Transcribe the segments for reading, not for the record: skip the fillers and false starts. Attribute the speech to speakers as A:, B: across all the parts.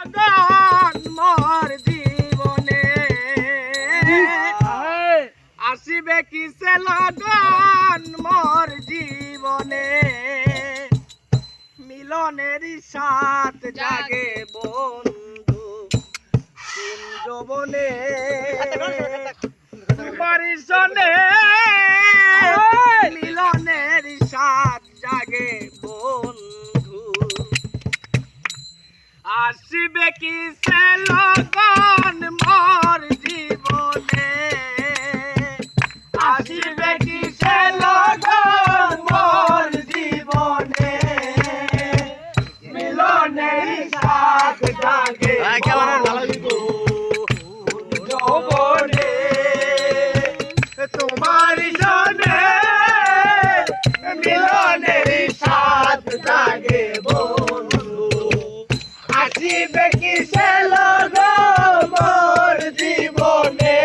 A: লগন মোর জীবনে আসিবে কিসে লগন মোর জীবনে মিলনের সাথ জাগে বন্ধু কোন যৌবনে তোমারি সনে মিলনের সাথ জাগে বন্ধু আসিবে কিসে লগন মোর জীবনে আসিবে কিসে লগন মোর জীবনে মিলনের সাথ জাগে যৌবনে তোমারি সনে মিলনের সাথ জাগে বন্ধু আসিবে কিসে লগন মোর জীবনে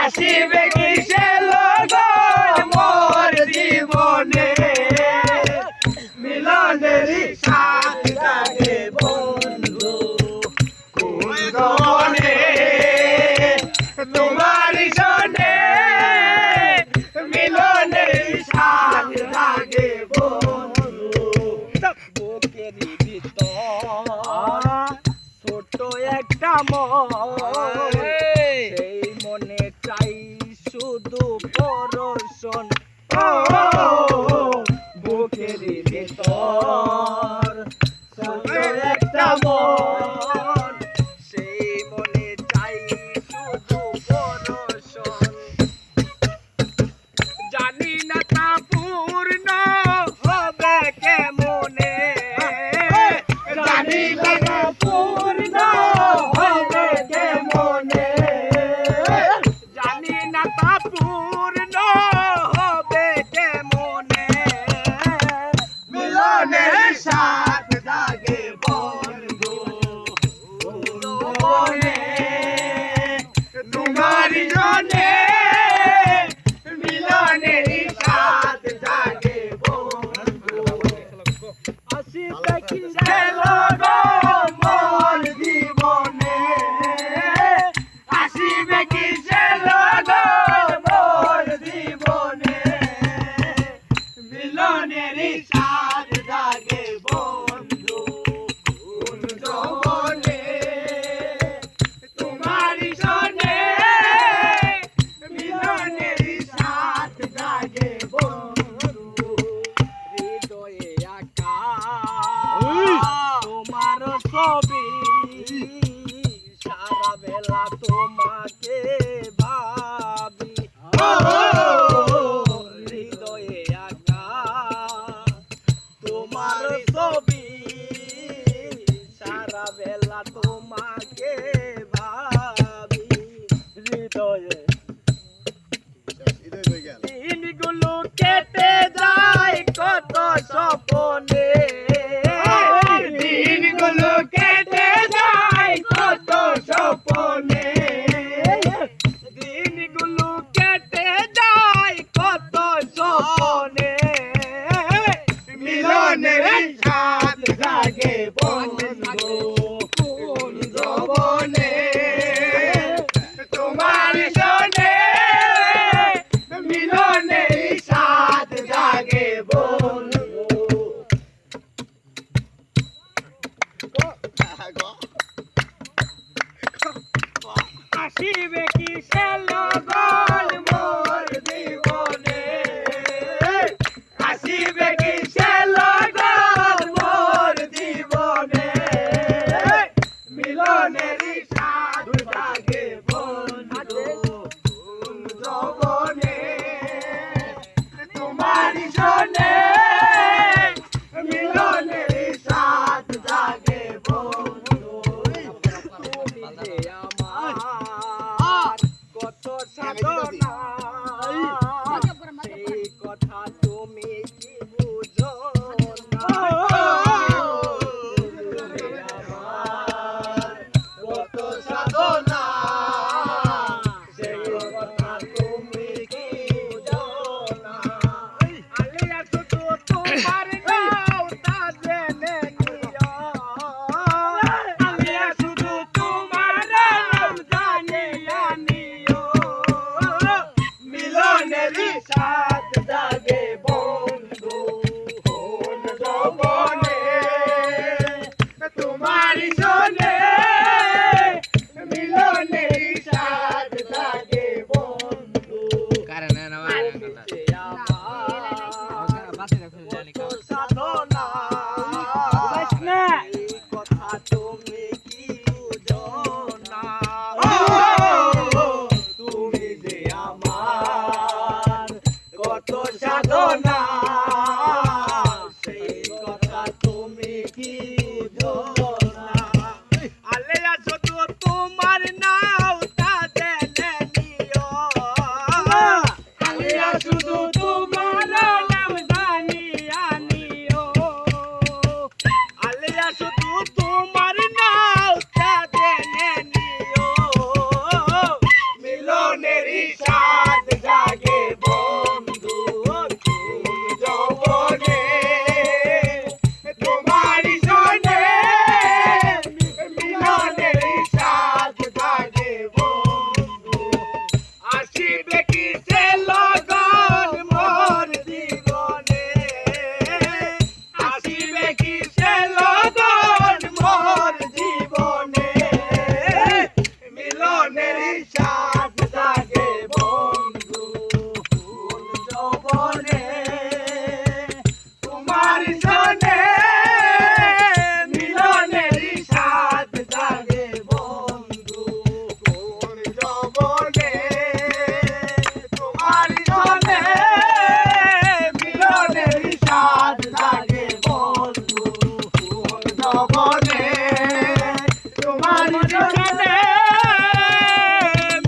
A: আসিবে কিসে লগন মোর জীবনে মিলনের সাথ জাগে বন্ধু কোন যৌবনে তোমারি সনে মিলনের সাথ জাগে বন্ধু বুকেরই ভিতর ছোট একটা মন সেই মনে চাই শুধু পরশন বুকেরই ভিতর ছোট একটা মন সেই মনে চাই শুধু পরশন জানি না তা পূর্ণ হবে কেমনে জানি না তা পূর্ণ হবে কেমনে জানি না তা পূর্ণ হবে কেমনে মিলনের সাথ জাগে বন্ধু যৌবনে তোমারি জনে মিলনের সাথ জাগে বন্ধু আসিবে কিসে লগন মোর জীবনে আসিবে কিসে লগন মোর জীবনে মিলনের সাথ জাগে বন্ধু কোন যৌবনে তোমারি সনে মিলনের সাথ জাগে বন্ধু হৃদয়ে আঁকা তোমার ছবি সারা বেলা তোমাকে ভাবি হৃদয়ে আঁকা তোমার ছবি সারা বেলা তোমাকে ভাবি হৃদয়ে দিনগুলো কেটে যায় কত স্বপ্নে দিনগুলো কেটে যায় কত স্বপ্নে দিনগুলো কেটে যায় কত স্বপ্নে মিলনের সাথ জাগে বন্ধু কোন যৌবনে তোমার সনে মিলনের সাথ জাগে বন্ধু আসিবে কিসে লগন মোর জীবনে আসিবে কিসে লগন মোর জীবনে মিলনের সাথ জাগে বন্ধু কোন যৌবনে তোমারি সনে মিলনের সাথ জাগে বন্ধু তুমি যে আমার কত সাধন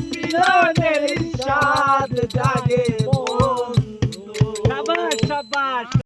A: মিলনের স্বাদ জাগে